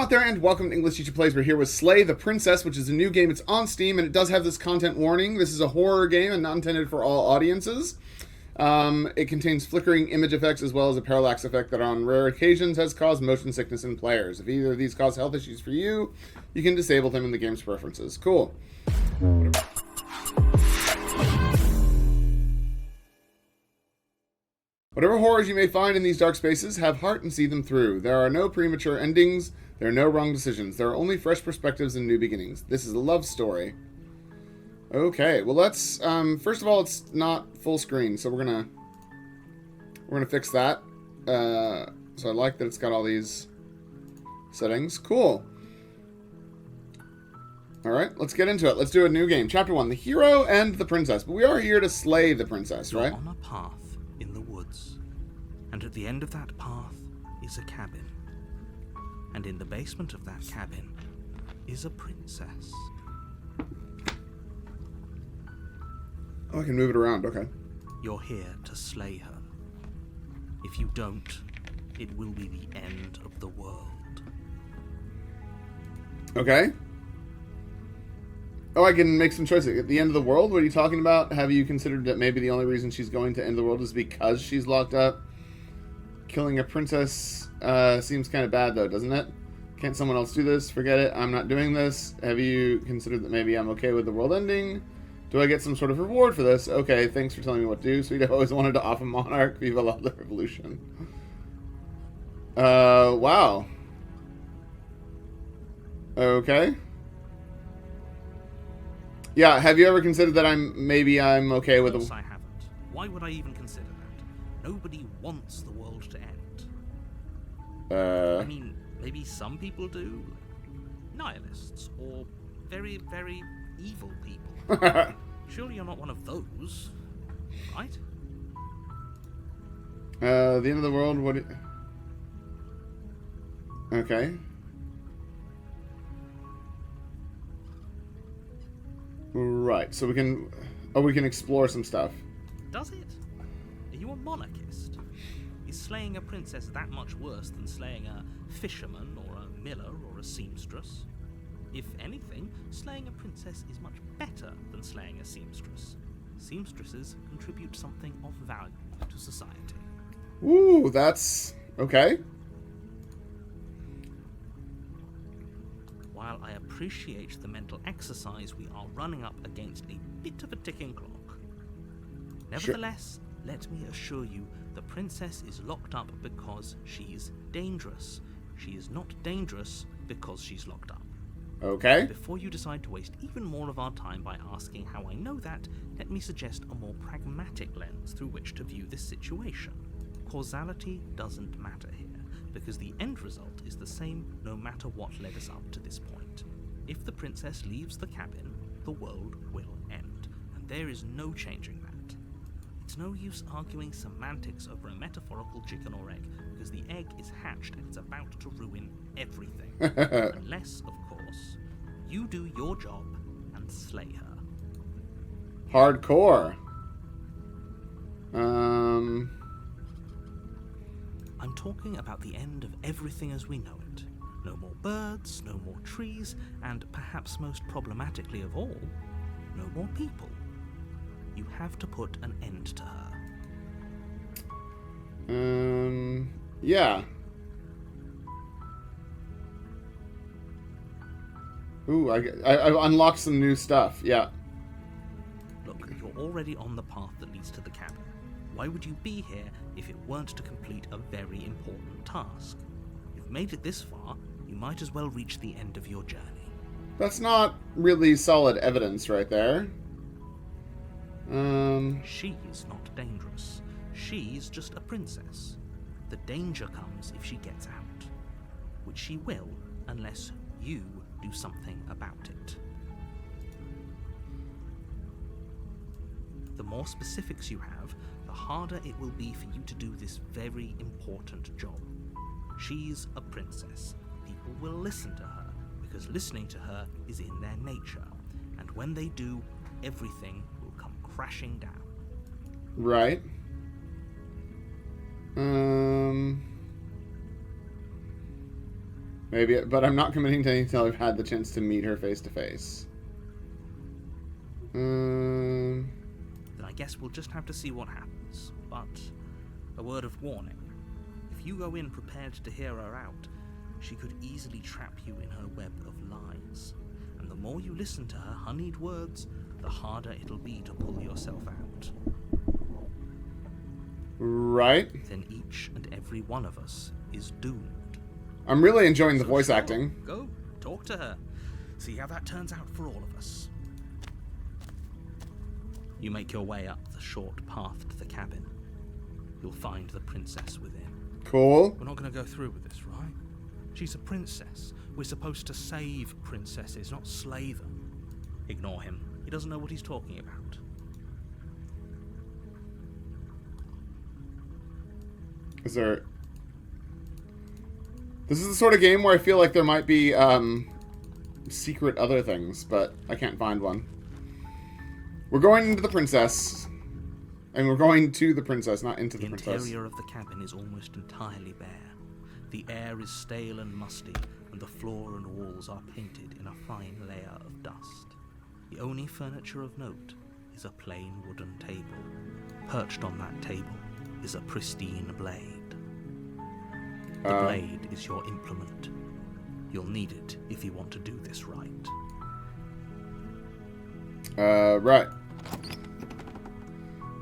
out there, and welcome to English Teacher Plays. We're here with Slay the Princess, which is a new game. It's on Steam, and it does have this content warning. This is a horror game and not intended for all audiences. It contains flickering image effects as well as a parallax effect that on rare occasions has caused motion sickness in players. If either of these cause health issues for you, you can disable them in the game's preferences. Cool. Whatever horrors you may find in these dark spaces, have heart and see them through. There are no premature endings. There are no wrong decisions. There are only fresh perspectives and new beginnings. This is a love story. Okay, well let's first of all, it's not full screen, so we're gonna fix that. So I like that it's got all these settings. Cool. Alright, let's get into it. Let's do a new game. Chapter 1, the hero and the princess. But we are here to slay the princess, right? You're on a path in the woods, and at the end of that path is a cabin. And in the basement of that cabin is a princess. Oh, I can move it around, okay. You're here to slay her. If you don't, it will be the end of the world. Okay. Oh, I can make some choices. At the end of the world? What are you talking about? Have you considered that maybe the only reason she's going to end the world is because she's locked up? Killing a princess seems kind of bad, though, doesn't it? Can't someone else do this? Forget it. I'm not doing this. Have you considered that maybe I'm okay with the world ending? Do I get some sort of reward for this? Okay, thanks for telling me what to do. Sweet, I've always wanted to off a monarch. Viva la revolution. Wow. Okay. Yeah, have you ever considered that I'm okay with Of course I haven't. Why would I even consider that? Nobody wants the world to end. I mean, maybe some people do. Nihilists, or very, very evil people. Surely you're not one of those, right? The end of the world, Okay. Right, so we can explore some stuff. Does it? Are you a monarchist? Is slaying a princess that much worse than slaying a fisherman or a miller or a seamstress? If anything, slaying a princess is much better than slaying a seamstress. Seamstresses contribute something of value to society. Ooh, that's okay. While I appreciate the mental exercise, we are running up against a bit of a ticking clock. Nevertheless, let me assure you, the princess is locked up because she's dangerous. She is not dangerous because she's locked up. Okay. Before you decide to waste even more of our time by asking how I know that, let me suggest a more pragmatic lens through which to view this situation. Causality doesn't matter here, because the end result is the same no matter what led us up to this point. If the princess leaves the cabin, the world will end, and there is no changing that. It's no use arguing semantics over a metaphorical chicken or egg, because the egg is hatched and it's about to ruin everything. Unless, of course, you do your job and slay her. Hardcore. I'm talking about the end of everything as we know it. No more birds, no more trees, and perhaps most problematically of all, no more people. You have to put an end to her. Yeah. Ooh, I unlocked some new stuff, yeah. Look, you're already on the path that leads to the cabin. Why would you be here if it weren't to complete a very important task? You've made it this far, you might as well reach the end of your journey. That's not really solid evidence right there. She's not dangerous. She's just a princess. The danger comes if she gets out. Which she will, unless you do something about it. The more specifics you have, the harder it will be for you to do this very important job. She's a princess. People will listen to her, because listening to her is in their nature. And when they do, everything will come crashing down. Right. Maybe, but I'm not committing to anything until I've had the chance to meet her face to face. Then I guess we'll just have to see what happens. But a word of warning. If you go in prepared to hear her out, she could easily trap you in her web of lies. And the more you listen to her honeyed words, the harder it'll be to pull yourself out. Right. Then each and every one of us is doomed. I'm really enjoying the So voice sure, acting. Go, talk to her. See how that turns out for all of us. You make your way up the short path to the cabin. You'll find the princess within. Cool. We're not going to go through with this, right? She's a princess. We're supposed to save princesses, not slay them. Ignore him. He doesn't know what he's talking about. Is there... This is the sort of game where I feel like there might be secret other things, but I can't find one. We're going into the princess. And we're going to the princess, not into the princess. The interior of the cabin is almost entirely bare. The air is stale and musty, and the floor and walls are painted in a fine layer of dust. The only furniture of note is a plain wooden table. Perched on that table is a pristine blade. The blade is your implement. You'll need it if you want to do this right. Right.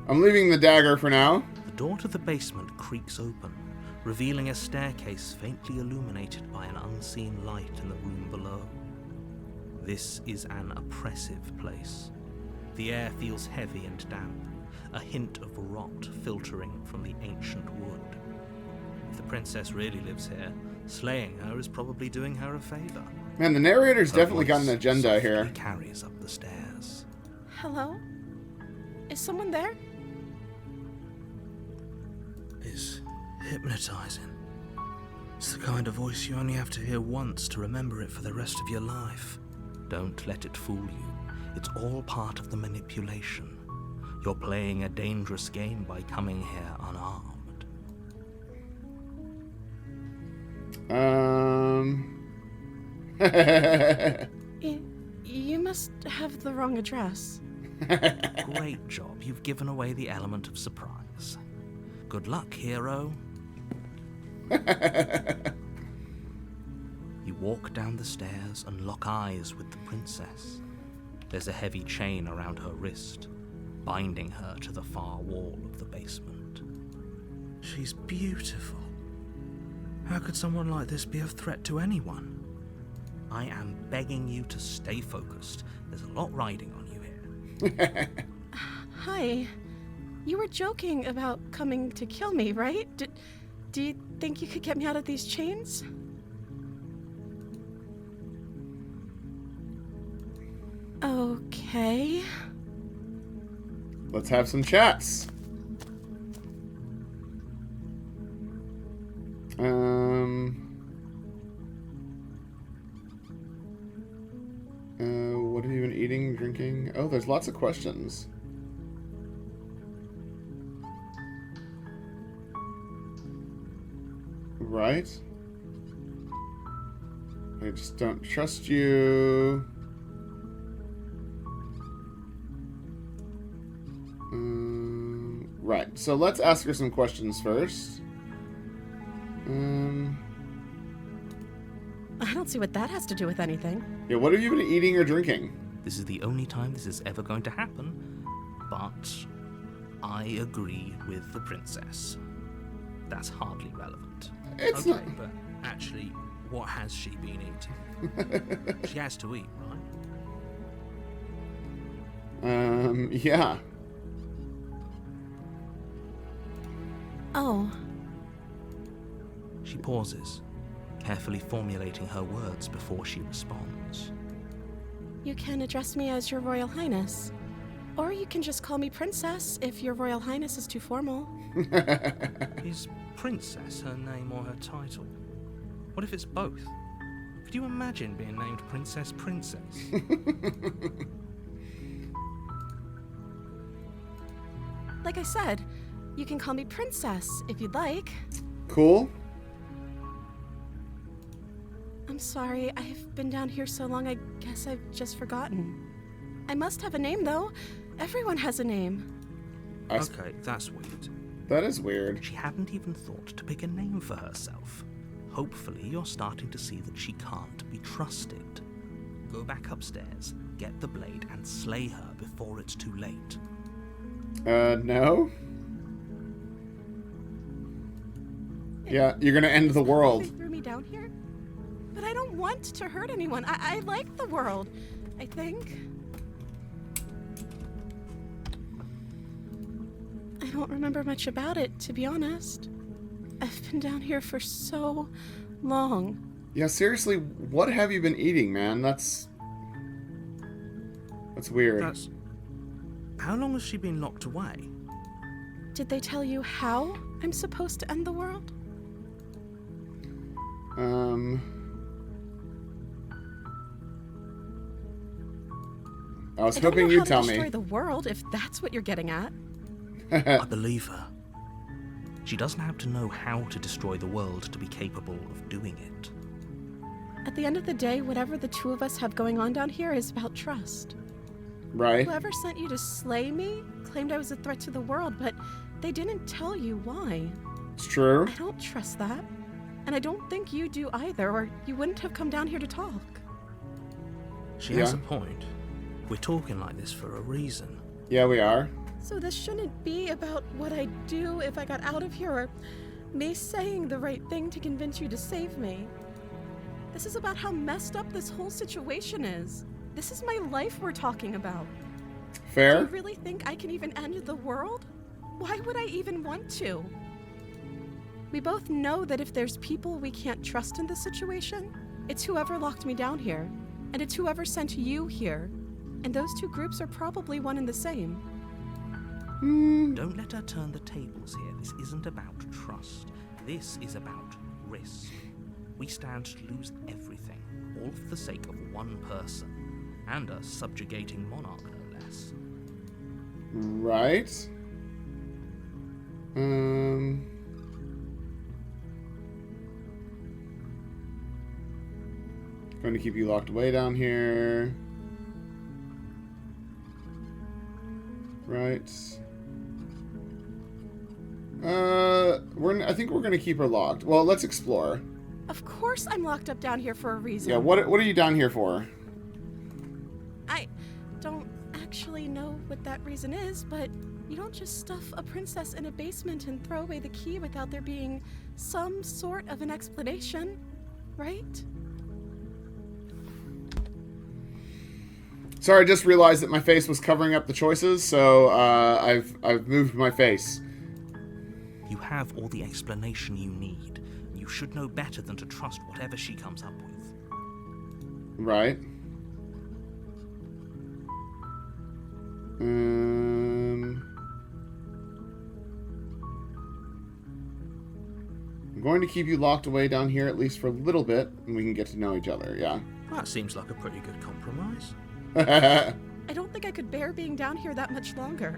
I'm leaving the dagger for now. The door to the basement creaks open, revealing a staircase faintly illuminated by an unseen light in the room below. This is an oppressive place. The air feels heavy and damp, a hint of rot filtering from the ancient wood. If the princess really lives here, slaying her is probably doing her a favor. Man, the narrator's Her definitely got an voice agenda softly here. carries up the stairs. Hello? Is someone there? Is hypnotizing. It's the kind of voice you only have to hear once to remember it for the rest of your life. Don't let it fool you. It's all part of the manipulation. You're playing a dangerous game by coming here unarmed. You must have the wrong address. Great job. You've given away the element of surprise. Good luck, hero. You walk down the stairs and lock eyes with the princess. There's a heavy chain around her wrist, binding her to the far wall of the basement. She's beautiful. How could someone like this be a threat to anyone? I am begging you to stay focused. There's a lot riding on you here. Hi. You were joking about coming to kill me, right? Do you think you could get me out of these chains? Okay. Let's have some chats. What have you been eating, drinking? Oh, there's lots of questions. Right? I just don't trust you. Right, so let's ask her some questions first. I don't see what that has to do with anything. Yeah, what have you been eating or drinking? This is the only time this is ever going to happen, but I agree with the princess. That's hardly relevant. It's okay, not... but actually, what has she been eating? She has to eat, right? Yeah. Oh. She pauses, carefully formulating her words before she responds. You can address me as Your Royal Highness. Or you can just call me Princess if Your Royal Highness is too formal. Is Princess her name or her title? What if it's both? Could you imagine being named Princess? Like I said, you can call me Princess if you'd like. Cool. I'm sorry. I've been down here so long, I guess I've just forgotten. I must have a name, though. Everyone has a name. Okay, that's weird. That is weird. She hadn't even thought to pick a name for herself. Hopefully you're starting to see that she can't be trusted. Go back upstairs, get the blade, and slay her before it's too late. No? Yeah, you're gonna end the world. They threw me down here? But I don't want to hurt anyone. I like the world, I think. I don't remember much about it, to be honest. I've been down here for so long. Yeah, seriously, what have you been eating, man? That's weird. How long has she been locked away? Did they tell you how I'm supposed to end the world? I was I don't hoping know you'd how to tell destroy me. the world, if that's what you're getting at. I believe her. She doesn't have to know how to destroy the world to be capable of doing it. At the end of the day, whatever the two of us have going on down here is about trust. Right? Whoever sent you to slay me claimed I was a threat to the world, but they didn't tell you why. It's true. I don't trust that. And I don't think you do either, or you wouldn't have come down here to talk. She has a point. We're talking like this for a reason. Yeah, we are. So this shouldn't be about what I'd do if I got out of here, or me saying the right thing to convince you to save me. This is about how messed up this whole situation is. This is my life we're talking about. Fair? Do you really think I can even end the world? Why would I even want to? We both know that if there's people we can't trust in this situation, it's whoever locked me down here, and it's whoever sent you here. And those two groups are probably one and the same. Don't let her turn the tables here. This isn't about trust. This is about risk. We stand to lose everything, all for the sake of one person, and a subjugating monarch, no less. Right. Going to keep you locked away down here. Right. I think we're going to keep her locked. Well, let's explore. Of course I'm locked up down here for a reason. Yeah, what are you down here for? I don't actually know what that reason is, but you don't just stuff a princess in a basement and throw away the key without there being some sort of an explanation, right? Sorry, I just realized that my face was covering up the choices, so I've moved my face. You have all the explanation you need. You should know better than to trust whatever she comes up with. Right. I'm going to keep you locked away down here at least for a little bit, and we can get to know each other, yeah. That seems like a pretty good compromise. I don't think I could bear being down here that much longer.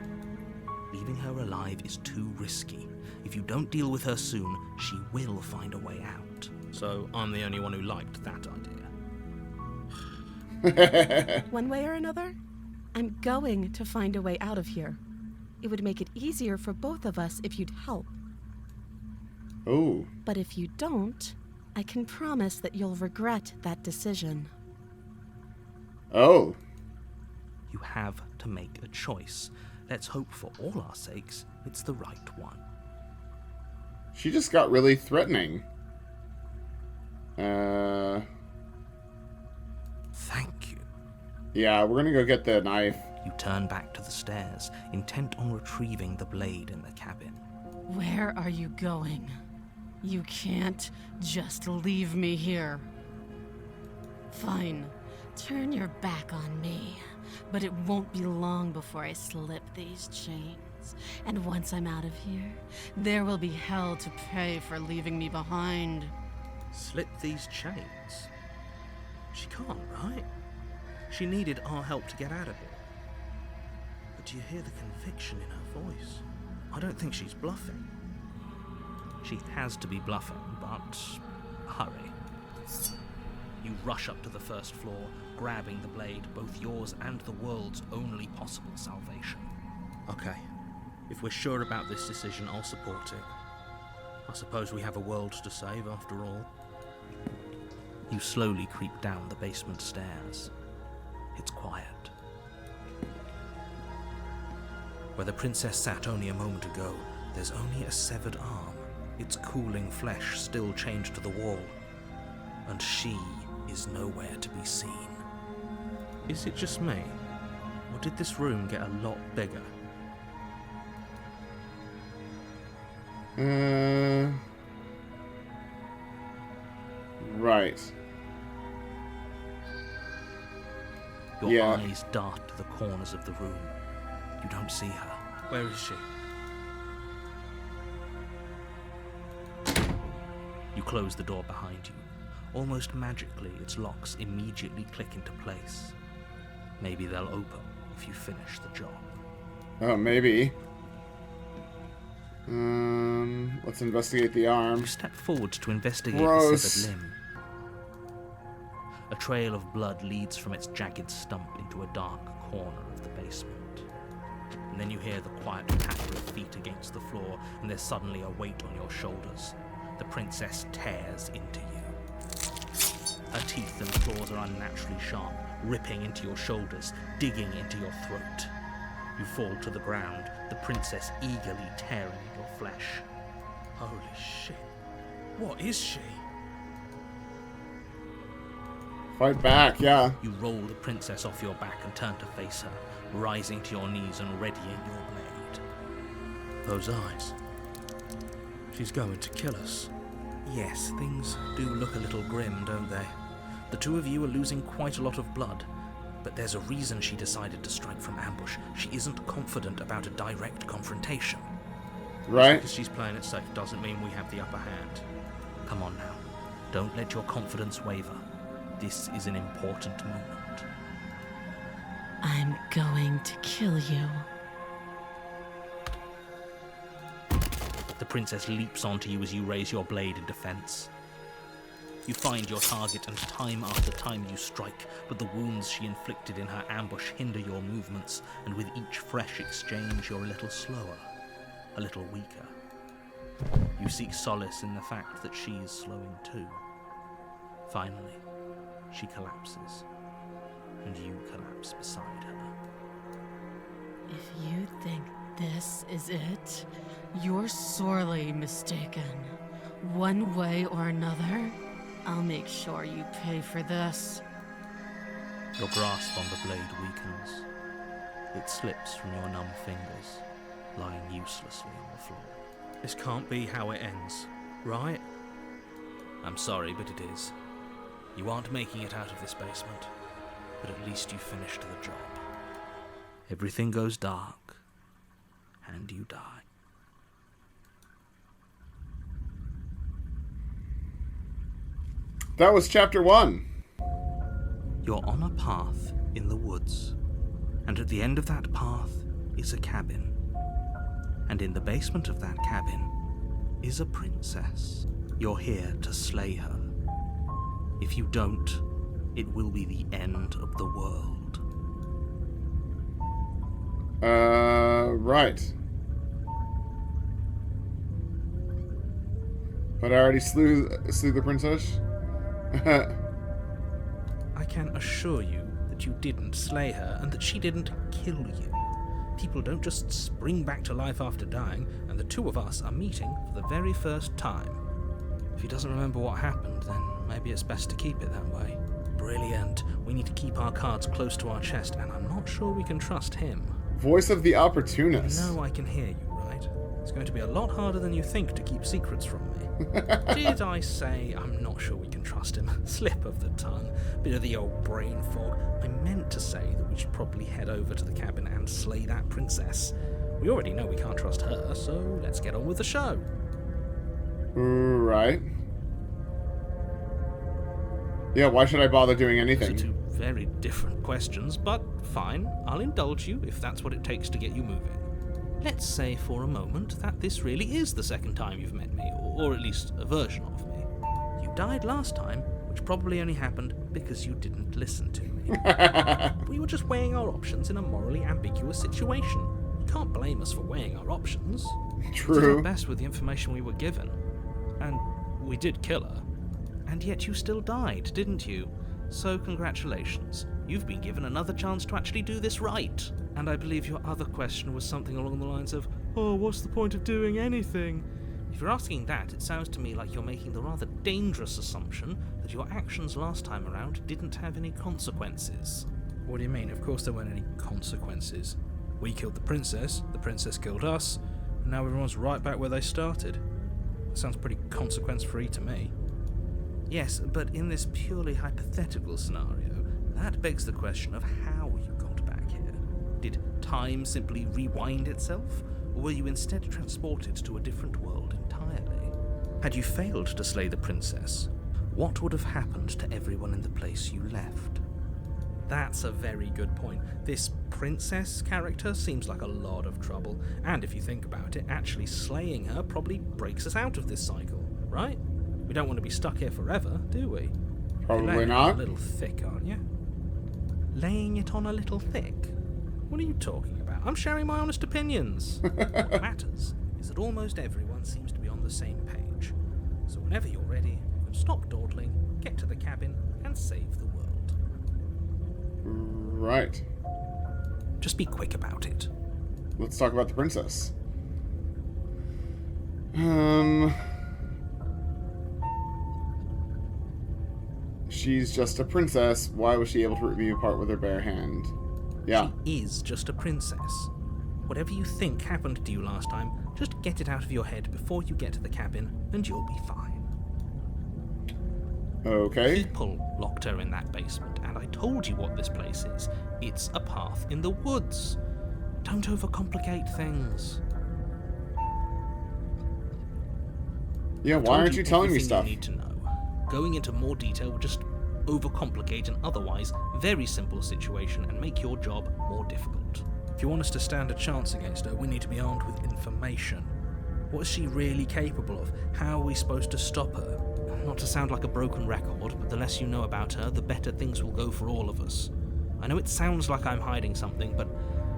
Leaving her alive is too risky. If you don't deal with her soon, she will find a way out. So I'm the only one who liked that idea. One way or another, I'm going to find a way out of here. It would make it easier for both of us if you'd help. Oh. But if you don't, I can promise that you'll regret that decision. Oh. You have to make a choice. Let's hope for all our sakes it's the right one. She just got really threatening. Thank you. Yeah, we're gonna go get the knife. You turn back to the stairs, intent on retrieving the blade in the cabin. Where are you going? You can't just leave me here. Fine. Turn your back on me. But it won't be long before I slip these chains. And once I'm out of here, there will be hell to pay for leaving me behind. Slip these chains? She can't, right? She needed our help to get out of here. But do you hear the conviction in her voice? I don't think she's bluffing. She has to be bluffing, but hurry. You rush up to the first floor, grabbing the blade, both yours and the world's only possible salvation. Okay, if we're sure about this decision, I'll support it. I suppose we have a world to save after all. You slowly creep down the basement stairs. It's quiet. Where the princess sat only a moment ago, there's only a severed arm, its cooling flesh still chained to the wall, and she is nowhere to be seen. Is it just me, or did this room get a lot bigger? Right. Your eyes dart to the corners of the room. You don't see her. Where is she? You close the door behind you. Almost magically, its locks immediately click into place. Maybe they'll open if you finish the job. Oh, maybe. Let's investigate the arm. You step forward to investigate Gross. the severed limb. A trail of blood leads from its jagged stump into a dark corner of the basement. And then you hear the quiet patter of feet against the floor, and there's suddenly a weight on your shoulders. The princess tears into you. Her teeth and claws are unnaturally sharp, ripping into your shoulders, digging into your throat. You fall to the ground, the princess eagerly tearing at your flesh. Holy shit. What is she? Fight back, yeah. You roll the princess off your back and turn to face her, rising to your knees and readying your blade. Those eyes. She's going to kill us. Yes, things do look a little grim, don't they? The two of you are losing quite a lot of blood, but there's a reason she decided to strike from ambush. She isn't confident about a direct confrontation. Right. Because she's playing it safe doesn't mean we have the upper hand. Come on now. Don't let your confidence waver. This is an important moment. I'm going to kill you. The princess leaps onto you as you raise your blade in defense. You find your target, and time after time you strike, but the wounds she inflicted in her ambush hinder your movements, and with each fresh exchange you're a little slower, a little weaker. You seek solace in the fact that she's slowing too. Finally, she collapses, and you collapse beside her. If you think this is it, you're sorely mistaken. One way or another, I'll make sure you pay for this. Your grasp on the blade weakens. It slips from your numb fingers, lying uselessly on the floor. This can't be how it ends, right? I'm sorry, but it is. You aren't making it out of this basement, but at least you finished the job. Everything goes dark, and you die. That was chapter 1. You're on a path in the woods, and at the end of that path is a cabin. And in the basement of that cabin is a princess. You're here to slay her. If you don't, it will be the end of the world. Right. But I already slew the princess. I can assure you that you didn't slay her and that she didn't kill you. People don't just spring back to life after dying, and the two of us are meeting for the very first time. If he doesn't remember what happened, then maybe it's best to keep it that way. Brilliant. We need to keep our cards close to our chest, and I'm not sure we can trust him. Voice of the opportunist. You know I can hear you, right? It's going to be a lot harder than you think to keep secrets from me. Did I say I'm not sure we can trust him? Slip of the tongue. Bit of the old brain fog. I meant to say that we should probably head over to the cabin and slay that princess. We already know we can't trust her, so let's get on with the show. Right. Yeah, why should I bother doing Those anything? are two very different questions, but fine. I'll indulge you if that's what it takes to get you moving. Let's say for a moment that this really is the second time you've met me, or at least a version of me. You died last time which probably only happened because you didn't listen to me. We were just weighing our options in a morally ambiguous situation. You can't blame us for weighing our options. We did our True. best with the information we were given. And we did kill her. And yet you still died, didn't you? So congratulations. You've been given another chance to actually do this right. And I believe your other question was something along the lines of, oh, what's the point of doing anything? If you're asking that, it sounds to me like you're making the rather dangerous assumption that your actions last time around didn't have any consequences. What do you mean? Of course there weren't any consequences. We killed the princess killed us, and now everyone's right back where they started. That sounds pretty consequence-free to me. Yes, but in this purely hypothetical scenario, that begs the question of how you got back here. Did time simply rewind itself, or were you instead transported to a different world entirely? Had you failed to slay the princess, what would have happened to everyone in the place you left? That's a very good point. This princess character seems like a lot of trouble, and if you think about it, actually slaying her probably breaks us out of this cycle, right? We don't want to be stuck here forever, do we? Probably You're laying it not. on a little thick, aren't you? Laying it on a little thick? What are you talking about? I'm sharing my honest opinions. What matters is that almost everyone seems to be on the same page. So whenever you're ready, you can stop dawdling, get to the cabin, and save the world. Right. Just be quick about it. Let's talk about the princess. She's just a princess. Why was she able to rip me apart with her bare hand? Yeah. She is just a princess. Whatever you think happened to you last time, just get it out of your head before you get to the cabin, and you'll be fine. Okay. People locked her in that basement, and I told you what this place is. It's a path in the woods. Don't overcomplicate things. Yeah, why aren't you telling me everything stuff? You need to know. Going into more detail would just overcomplicate an otherwise very simple situation and make your job more difficult. If you want us to stand a chance against her, we need to be armed with information. What is she really capable of? How are we supposed to stop her? Not to sound like a broken record, but the less you know about her, the better things will go for all of us. I know it sounds like I'm hiding something, but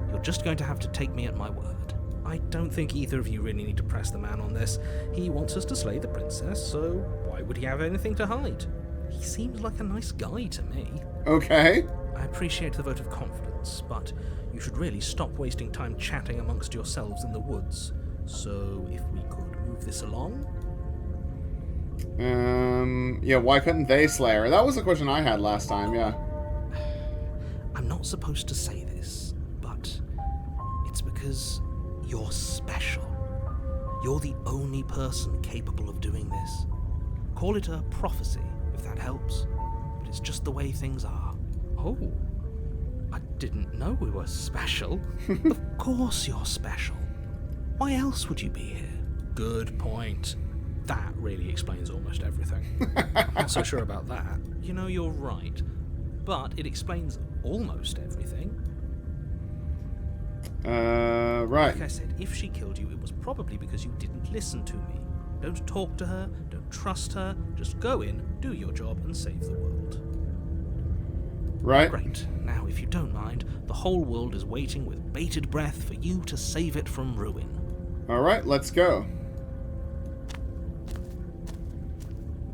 you're just going to have to take me at my word. I don't think either of you really need to press the man on this. He wants us to slay the princess, so why would he have anything to hide? He seems like a nice guy to me. Okay. I appreciate the vote of confidence, but you should really stop wasting time chatting amongst yourselves in the woods. So if we could move this along? Yeah, why couldn't they slay her? That was a question I had last time, yeah. I'm not supposed to say this, but it's because you're special. You're the only person capable of doing this. Call it a prophecy, if that helps, but it's just the way things are. Oh, I didn't know we were special. Of course you're special. Why else would you be here? Good point. That really explains almost everything. I'm not so sure about that. You know, you're right. But it explains almost everything. Right. Like I said, if she killed you, it was probably because you didn't listen to me. Don't talk to her, don't trust her, just go in, do your job, and save the world. Right. Great. Now, if you don't mind, the whole world is waiting with bated breath for you to save it from ruin. Alright, let's go.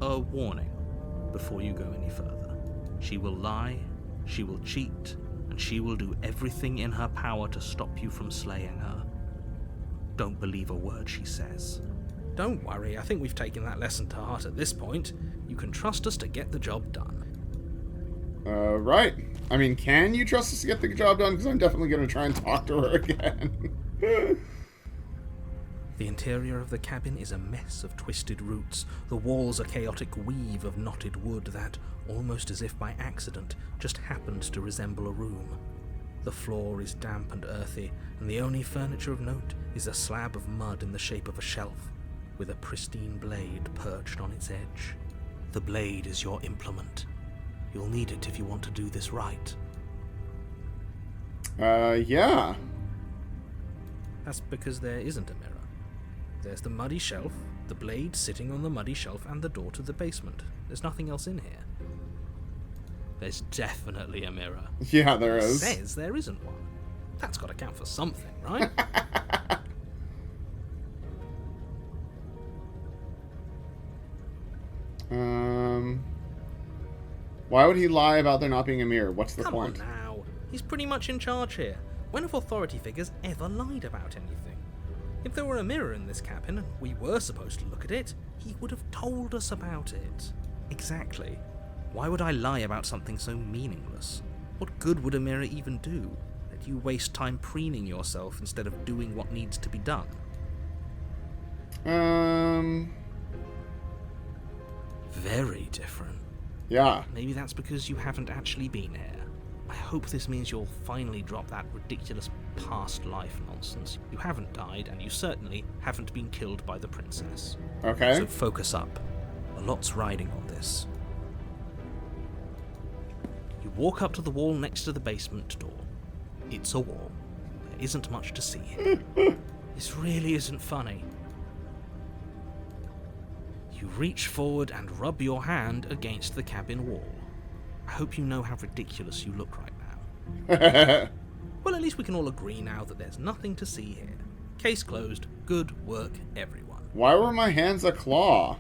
A warning before you go any further. She will lie, she will cheat, and she will do everything in her power to stop you from slaying her. Don't believe a word she says. Don't worry, I think we've taken that lesson to heart at this point. You can trust us to get the job done. Right. I mean, can you trust us to get the job done? Because I'm definitely going to try and talk to her again. The interior of the cabin is a mess of twisted roots. The walls a chaotic weave of knotted wood that, almost as if by accident, just happened to resemble a room. The floor is damp and earthy, and the only furniture of note is a slab of mud in the shape of a shelf, with a pristine blade perched on its edge. The blade is your implement. You'll need it if you want to do this right. Yeah. That's because there isn't a mirror. There's the muddy shelf, The blade sitting on the muddy shelf and the door to the basement. There's nothing else in here. There's definitely a mirror. Yeah, there is. It says there isn't one. That's got to count for something, right? Why would he lie about there not being a mirror? What's the Come point? on now. He's pretty much in charge here. When have authority figures ever lied about anything? If there were a mirror in this cabin and we were supposed to look at it, he would have told us about it. Exactly. Why would I lie about something so meaningless? What good would a mirror even do? That you waste time preening yourself instead of doing what needs to be done? Very different. Yeah. Maybe that's because you haven't actually been here. I hope this means you'll finally drop that ridiculous past life nonsense. You haven't died, and you certainly haven't been killed by the princess. Okay. So focus up. A lot's riding on this. You walk up to the wall next to the basement door. It's a wall. There isn't much to see here. This really isn't funny. You reach forward and rub your hand against the cabin wall. I hope you know how ridiculous you look right now. Well, at least we can all agree now that there's nothing to see here. Case closed. Good work, everyone. Why were my hands a claw?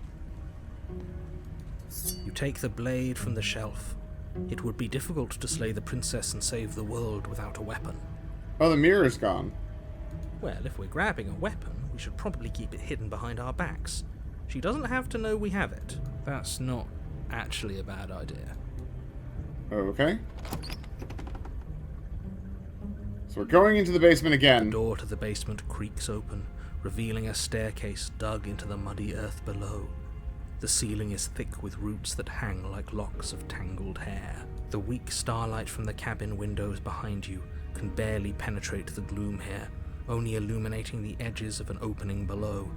You take the blade from the shelf. It would be difficult to slay the princess and save the world without a weapon. Oh, the mirror's gone. Well, if we're grabbing a weapon, we should probably keep it hidden behind our backs. She doesn't have to know we have it. That's not actually a bad idea. Okay. So we're going into the basement again. The door to the basement creaks open, revealing a staircase dug into the muddy earth below. The ceiling is thick with roots that hang like locks of tangled hair. The weak starlight from the cabin windows behind you can barely penetrate the gloom here, only illuminating the edges of an opening below.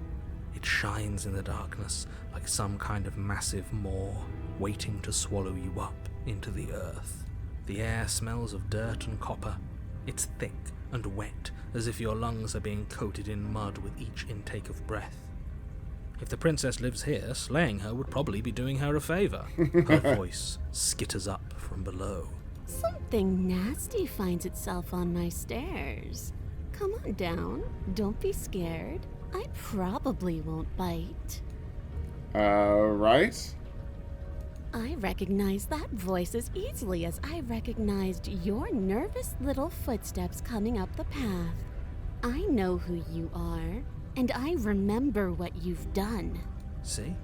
It shines in the darkness like some kind of massive maw, waiting to swallow you up into the earth. The air smells of dirt and copper. It's thick and wet, as if your lungs are being coated in mud with each intake of breath. If the princess lives here, slaying her would probably be doing her a favor. Her voice skitters up from below. Something nasty finds itself on my stairs. Come on down. Don't be scared. I probably won't bite. Right? I recognize that voice as easily as I recognized your nervous little footsteps coming up the path. I know who you are, and I remember what you've done. See?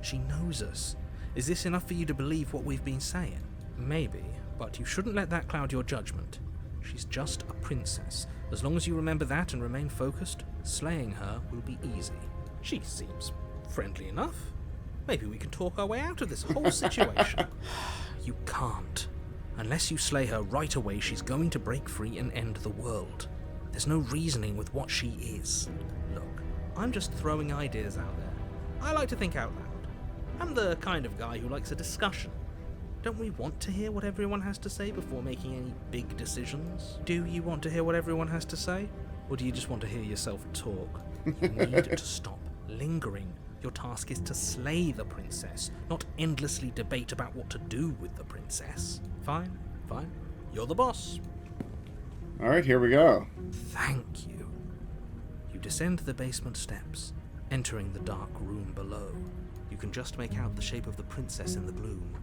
She knows us. Is this enough for you to believe what we've been saying? Maybe, but you shouldn't let that cloud your judgment. She's just a princess. As long as you remember that and remain focused, slaying her will be easy. She seems friendly enough. Maybe we can talk our way out of this whole situation. You can't. Unless you slay her right away, she's going to break free and end the world. There's no reasoning with what she is. Look, I'm just throwing ideas out there. I like to think out loud. I'm the kind of guy who likes a discussion. Don't we want to hear what everyone has to say before making any big decisions? Do you want to hear what everyone has to say? Or do you just want to hear yourself talk? You need to stop lingering. Your task is to slay the princess, not endlessly debate about what to do with the princess. Fine, fine. You're the boss. Alright, here we go. Thank you. You descend the basement steps, entering the dark room below. You can just make out the shape of the princess in the gloom.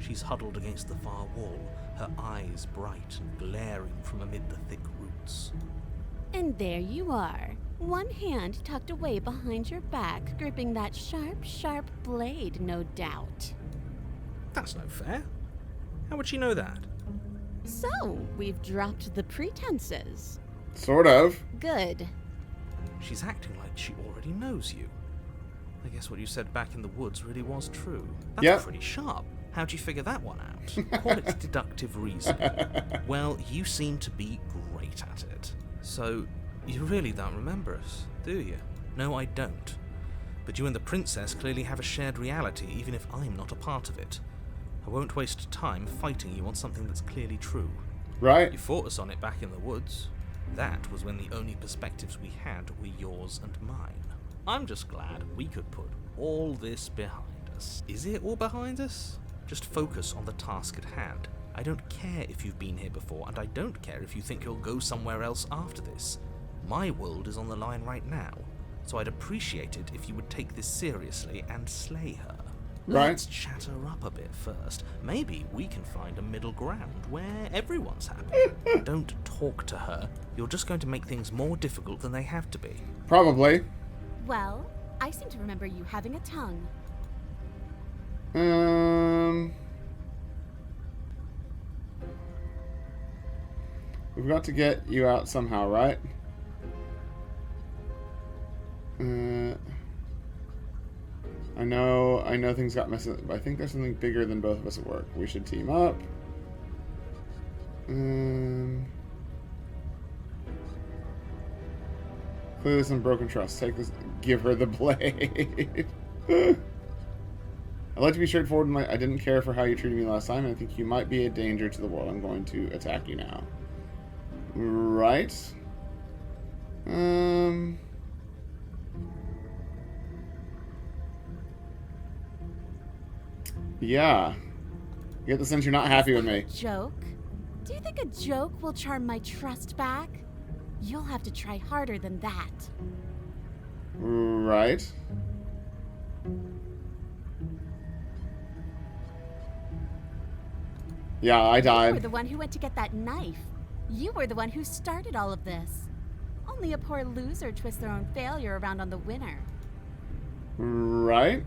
She's huddled against the far wall, her eyes bright and glaring from amid the thick roots. And there you are, one hand tucked away behind your back, gripping that sharp, sharp blade, no doubt. That's no fair. How would she know that? So, we've dropped the pretenses. Sort of. Good. She's acting like she already knows you. I guess what you said back in the woods really was true. That's Yep. pretty sharp. How'd you figure that one out? Call it deductive reasoning. Well, you seem to be great at it. So, you really don't remember us, do you? No, I don't. But you and the princess clearly have a shared reality, even if I'm not a part of it. I won't waste time fighting you on something that's clearly true. Right? You fought us on it back in the woods. That was when the only perspectives we had were yours and mine. I'm just glad we could put all this behind us. Is it all behind us? Just focus on the task at hand. I don't care if you've been here before, and I don't care if you think you'll go somewhere else after this. My world is on the line right now, so I'd appreciate it if you would take this seriously and slay her. Right. Let's chat her up a bit first. Maybe we can find a middle ground where everyone's happy. Don't talk to her. You're just going to make things more difficult than they have to be. Probably. Well, I seem to remember you having a tongue. We've got to get you out somehow, right? I know things got messed up, but I think there's something bigger than both of us at work. We should team up. Clearly some broken trust. Take this, give her the blade. I'd like to be straightforward in I didn't care for how you treated me last time, and I think you might be a danger to the world. I'm going to attack you now. Right. Yeah. You get the sense you're not happy with me. Joke? Do you think a joke will charm my trust back? You'll have to try harder than that. Right. Yeah, I died. You were the one who went to get that knife. You were the one who started all of this. Only a poor loser twists their own failure around on the winner. Right.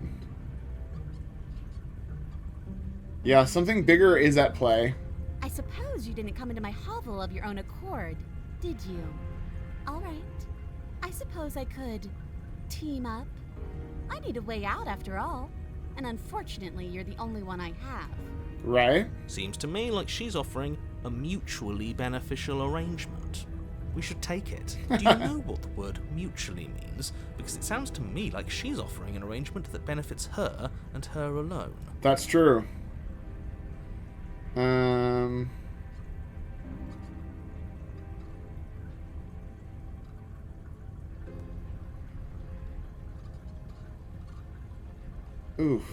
Yeah, something bigger is at play. I suppose you didn't come into my hovel of your own accord, did you? All right. I suppose I could team up. I need a way out after all. And unfortunately, you're the only one I have. Right. Seems to me like she's offering a mutually beneficial arrangement. We should take it. Do you know what the word mutually means? Because it sounds to me like she's offering an arrangement that benefits her and her alone. That's true. Oof.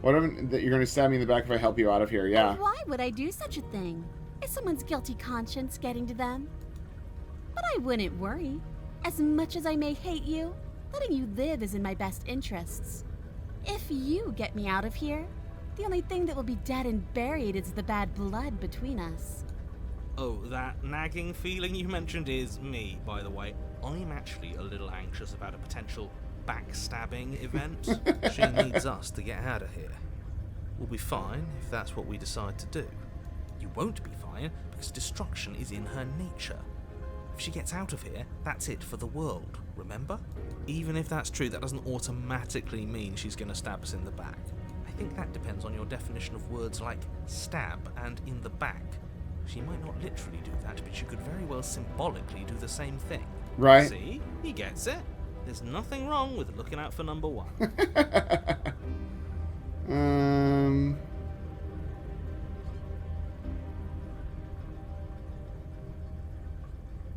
Whatever that you're going to stab me in the back if I help you out of here, yeah. And why would I do such a thing? Is someone's guilty conscience getting to them? But I wouldn't worry. As much as I may hate you, letting you live is in my best interests. If you get me out of here, the only thing that will be dead and buried is the bad blood between us. Oh, that nagging feeling you mentioned is me, by the way. I'm actually a little anxious about a potential backstabbing event. She needs us to get out of here. We'll be fine if that's what we decide to do. You won't be fine because destruction is in her nature. If she gets out of here, that's it for the world, remember? Even if that's true, that doesn't automatically mean she's going to stab us in the back. I think that depends on your definition of words like stab and in the back. She might not literally do that, but she could very well symbolically do the same thing. Right. See? He gets it. There's nothing wrong with looking out for number one.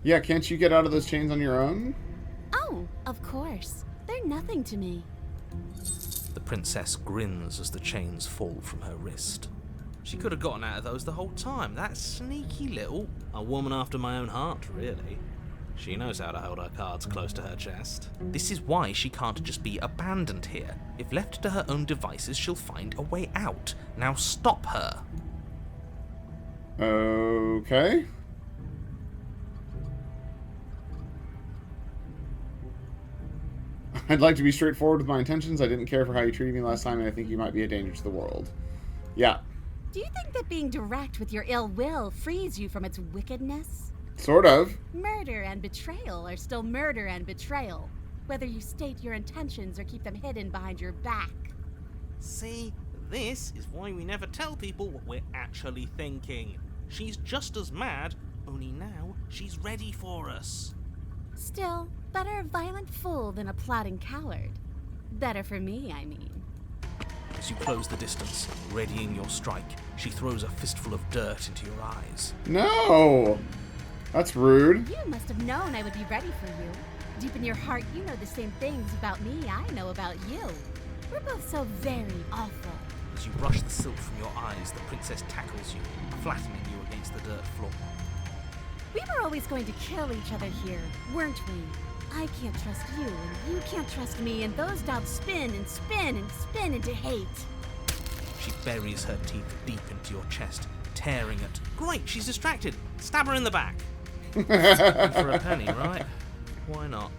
Yeah, can't you get out of those chains on your own? Oh, of course. They're nothing to me. The princess grins as the chains fall from her wrist. She could have gotten out of those the whole time. That sneaky little... A woman after my own heart, really. She knows how to hold her cards close to her chest. This is why she can't just be abandoned here. If left to her own devices, she'll find a way out. Now stop her. Okay. I'd like to be straightforward with my intentions. I didn't care for how you treated me last time, and I think you might be a danger to the world. Yeah. Do you think that being direct with your ill will frees you from its wickedness? Sort of. Murder and betrayal are still murder and betrayal, whether you state your intentions or keep them hidden behind your back. See, this is why we never tell people what we're actually thinking. She's just as mad, only now she's ready for us. Still, better a violent fool than a plotting coward. Better for me, I mean. As you close the distance, readying your strike, she throws a fistful of dirt into your eyes. No! That's rude. You must have known I would be ready for you. deep in your heart, you know the same things about me I know about you. We're both so very awful. As you brush the silt from your eyes, the princess tackles you, flattening you against the dirt floor. We were always going to kill each other here, weren't we? I can't trust you, and you can't trust me, and those doubts spin and spin and spin into hate. She buries her teeth deep into your chest, tearing it. Great, she's distracted. Stab her in the back. For a penny, right? Why not?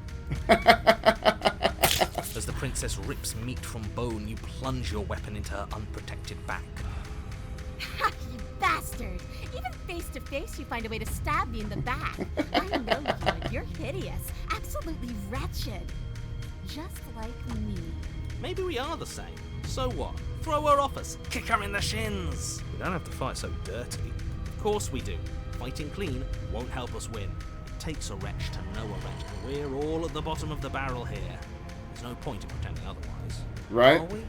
As the princess rips meat from bone, you plunge your weapon into her unprotected back. Ha, you bastard! Even face to face, you find a way to stab me in the back. I know you, and you're hideous, absolutely wretched. Just like me. Maybe we are the same. So what? Throw her off us. Kick her in the shins. We don't have to fight so dirty. Of course we do. Fighting clean won't help us win. It takes a wretch to know a wretch, and we're all at the bottom of the barrel here. There's no point in pretending otherwise. Right? Are we?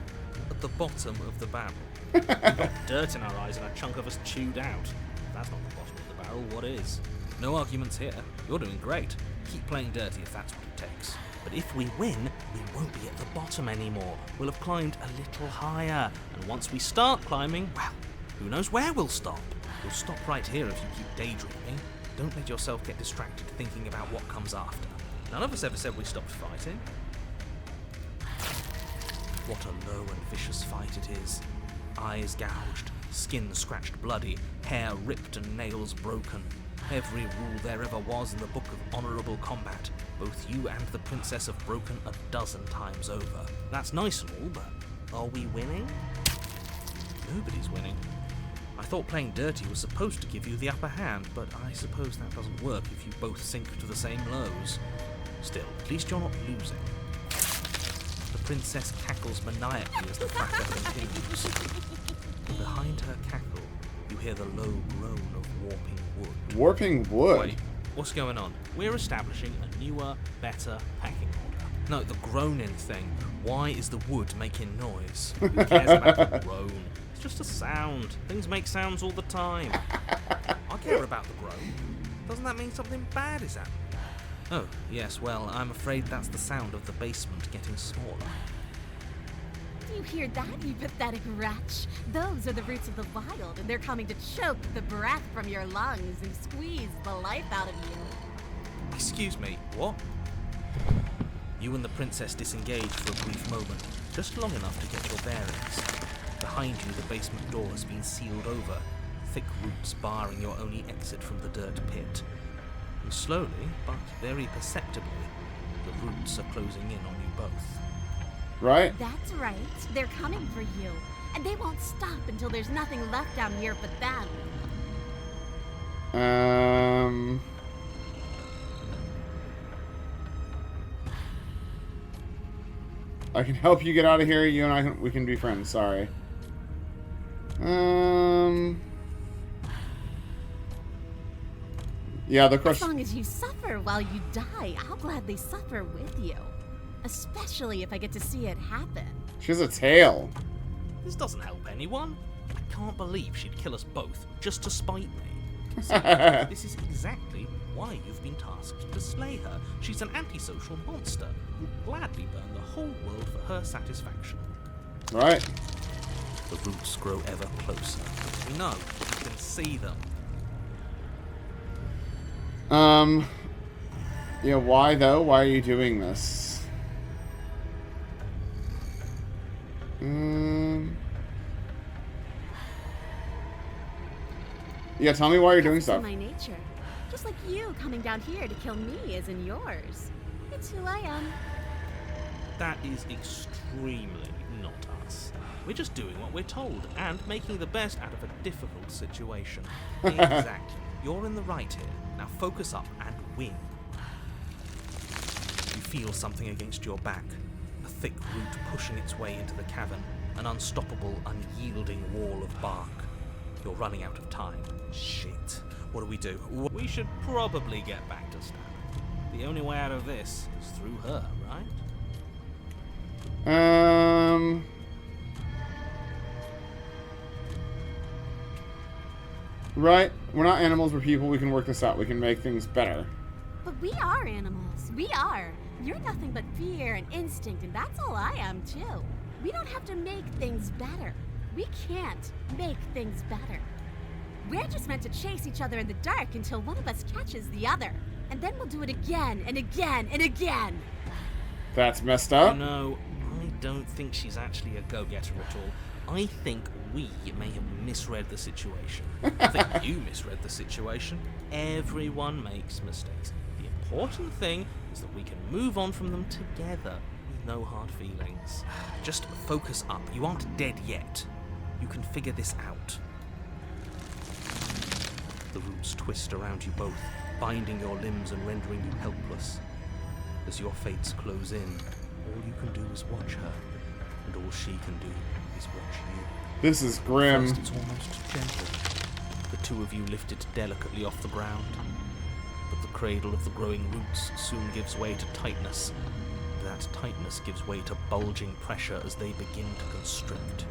At the bottom of the barrel. We've got dirt in our eyes and a chunk of us chewed out. If that's not the bottom of the barrel, what is? No arguments here. You're doing great. Keep playing dirty if that's what it takes. But if we win, we won't be at the bottom anymore. We'll have climbed a little higher. And once we start climbing, well, who knows where we'll stop? We'll stop right here if you keep daydreaming. Don't let yourself get distracted thinking about what comes after. None of us ever said we stopped fighting. What a low and vicious fight it is. Eyes gouged, skin scratched bloody, hair ripped and nails broken. Every rule there ever was in the book of honourable combat. Both you and the princess have broken a dozen times over. That's nice and all, but are we winning? Nobody's winning. I thought playing dirty was supposed to give you the upper hand, but I suppose that doesn't work if you both sink to the same lows. Still, at least you're not losing. The princess cackles maniacally as the cracker continues. And behind her cackle, you hear the low groan of warping wood. Warping wood? Wait, what's going on? We're establishing a newer, better packing order. No, the groaning thing. Why is the wood making noise? Who cares about the groan? It's just a sound. Things make sounds all the time. I care about the groan. Doesn't that mean something bad is happening? Oh, yes, well, I'm afraid that's the sound of the basement getting smaller. Do you hear that, you pathetic wretch? Those are the roots of the wild, and they're coming to choke the breath from your lungs and squeeze the life out of you. Excuse me, what? You and the princess disengage for a brief moment, just long enough to get your bearings. Behind you, the basement door has been sealed over, thick roots barring your only exit from the dirt pit. And slowly, but very perceptibly, the roots are closing in on you both. Right? That's right. They're coming for you. And they won't stop until there's nothing left down here but them. I can help you get out of here. You and I we can be friends. Sorry. Yeah, the As question. long as you suffer while you die, I'll gladly suffer with you. Especially if I get to see it happen. She has a tail. This doesn't help anyone. I can't believe she'd kill us both just to spite me. See, this is exactly why you've been tasked to slay her. She's an antisocial monster who'd gladly burn the whole world for her satisfaction. Right. The roots grow ever closer. We know. You can see them. Yeah, why though? Why are you doing this? Yeah, tell me why you're doing It's in stuff. my nature. Just like you coming down here to kill me is in yours. It's who I am. That is extremely not us. We're just doing what we're told and making the best out of a difficult situation. Exactly. You're in the right here. Now focus up and win. You feel something against your back. A thick root pushing its way into the cavern. An unstoppable, unyielding wall of bark. You're running out of time. Shit. What do? We should probably get back to Stan. The only way out of this is through her, right? Right. We're not animals, we're people. We can work this out. We can make things better. But we are animals. We are. You're nothing but fear and instinct, and that's all I am, too. We don't have to make things better. We can't make things better. We're just meant to chase each other in the dark until one of us catches the other. And then we'll do it again and again and again. That's messed up. No, I don't think she's actually a go-getter at all. I think we may have misread the situation. I think you misread the situation. Everyone makes mistakes. The important thing is that we can move on from them together with no hard feelings. Just focus up. You aren't dead yet. You can figure this out. The roots twist around you both, binding your limbs and rendering you helpless. As your fates close in, all you can do is watch her, and all she can do is watch you. This is grim. First, it's almost gentle. The two of you lift it delicately off the ground, but the cradle of the growing roots soon gives way to tightness. That tightness gives way to bulging pressure as they begin to constrict.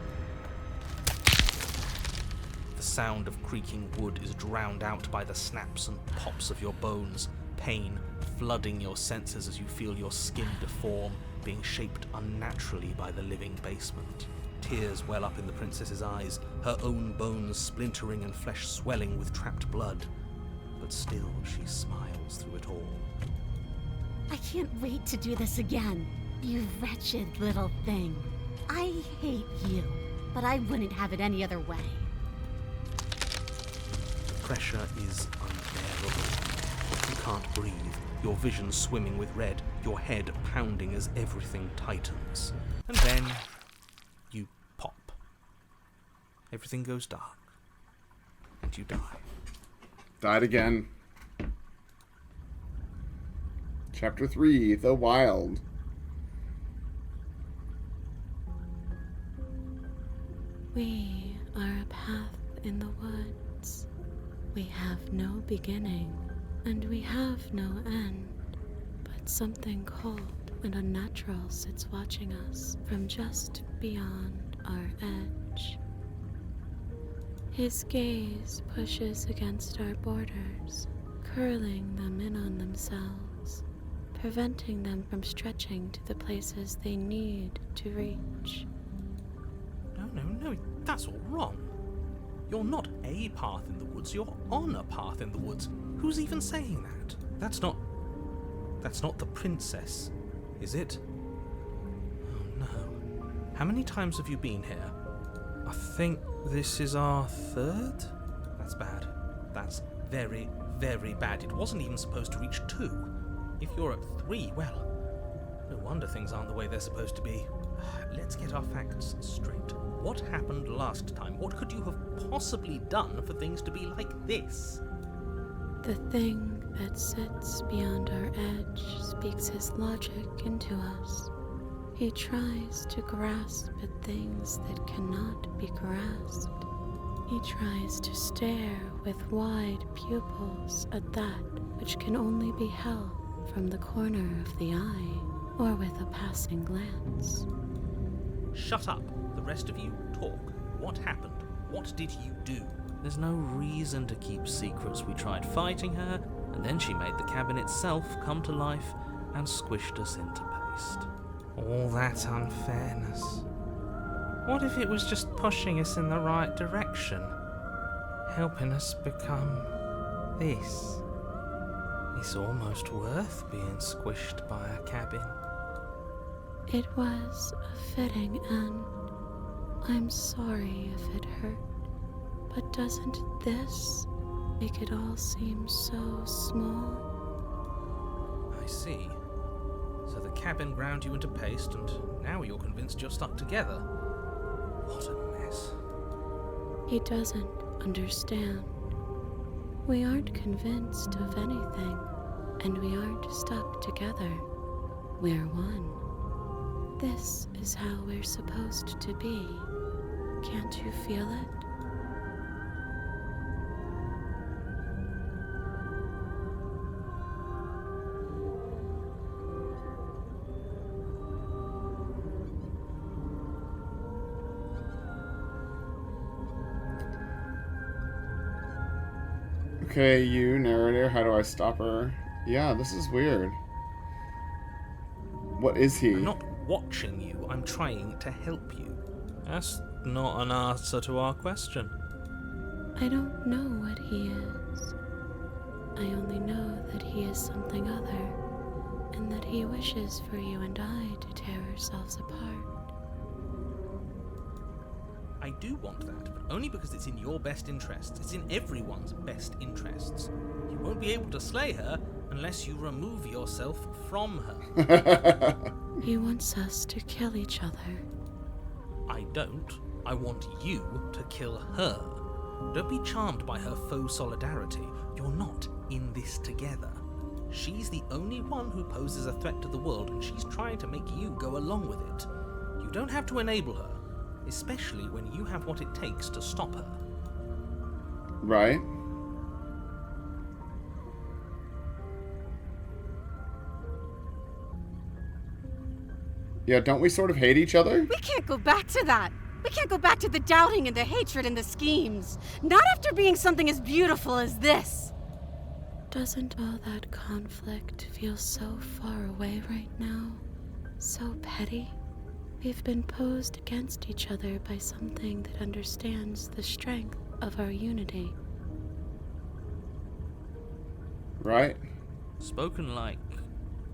The sound of creaking wood is drowned out by the snaps and pops of your bones, pain flooding your senses as you feel your skin deform, being shaped unnaturally by the living basement. Tears well up in the princess's eyes, her own bones splintering and flesh swelling with trapped blood. But still she smiles through it all. I can't wait to do this again, you wretched little thing. I hate you, but I wouldn't have it any other way. The pressure is unbearable. You can't breathe, your vision swimming with red, your head pounding as everything tightens. And then you pop. Everything goes dark. And you die. Died again. Chapter 3, The Wild. We are a path in the woods. We have no beginning, and we have no end. But something cold and unnatural sits watching us from just beyond our edge. His gaze pushes against our borders, curling them in on themselves, preventing them from stretching to the places they need to reach. No, that's all wrong. You're not a path in the woods, you're on a path in the woods. Who's even saying that? That's not the princess, is it? Oh no. How many times have you been here? I think this is our third? That's bad. That's very, very bad. It wasn't even supposed to reach 2. If you're at 3, well, no wonder things aren't the way they're supposed to be. Let's get our facts straight. What happened last time? What could you have possibly done for things to be like this? The thing that sits beyond our edge speaks his logic into us. He tries to grasp at things that cannot be grasped. He tries to stare with wide pupils at that which can only be held from the corner of the eye or with a passing glance. Shut up. The rest of you talk. What happened? What did you do? There's no reason to keep secrets. We tried fighting her, and then she made the cabin itself come to life and squished us into paste. All that unfairness. What if it was just pushing us in the right direction? Helping us become this? It's almost worth being squished by a cabin. It was a fitting end. I'm sorry if it hurt, but doesn't this make it all seem so small? I see. So the cabin ground you into paste, and now you're convinced you're stuck together. What a mess. He doesn't understand. We aren't convinced of anything, and we aren't stuck together. We're one. This is how we're supposed to be. Can't you feel it? Okay, you, narrator, how do I stop her? Yeah, this is weird. What is he? I'm not watching you, I'm trying to help you. That's not an answer to our question. I don't know what he is. I only know that he is something other, and that he wishes for you and I to tear ourselves apart. I do want that, but only because it's in your best interests. It's in everyone's best interests. You won't be able to slay her unless you remove yourself from her. He wants us to kill each other. I don't. I want you to kill her. Don't be charmed by her faux solidarity. You're not in this together. She's the only one who poses a threat to the world, and she's trying to make you go along with it. You don't have to enable her, especially when you have what it takes to stop her. Right. Yeah, don't we sort of hate each other? We can't go back to that. We can't go back to the doubting and the hatred and the schemes. Not after being something as beautiful as this. Doesn't all that conflict feel so far away right now? So petty? We've been posed against each other by something that understands the strength of our unity. Right. Spoken like,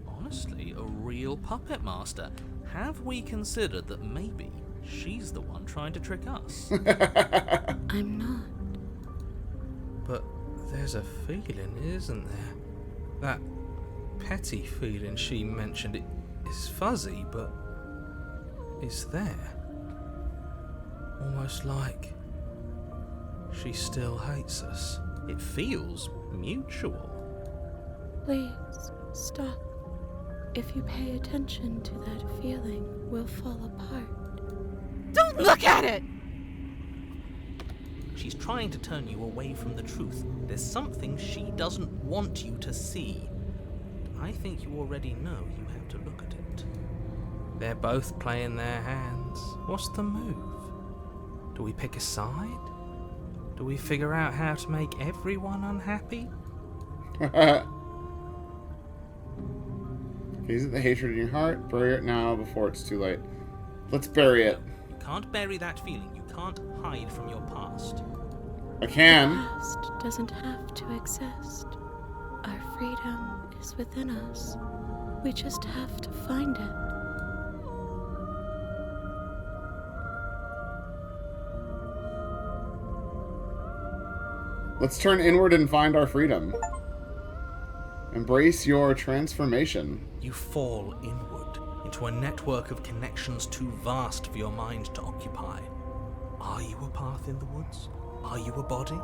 honestly, a real puppet master. Have we considered that maybe she's the one trying to trick us? I'm not. But there's a feeling, isn't there? That petty feeling she mentioned, it is fuzzy, but it's there. Almost like she still hates us. It feels mutual. Please, stop. If you pay attention to that feeling, we'll fall apart. Don't look at it! She's trying to turn you away from the truth. There's something she doesn't want you to see. I think you already know you have to look at it. They're both playing their hands. What's the move? Do we pick a side? Do we figure out how to make everyone unhappy? Is it the hatred in your heart? Bury it now before it's too late. Let's bury it. You can't bury that feeling. You can't hide from your past. I can. Past doesn't have to exist. Our freedom is within us. We just have to find it. Let's turn inward and find our freedom. Embrace your transformation. You fall inward into a network of connections too vast for your mind to occupy. Are you a path in the woods? Are you a body?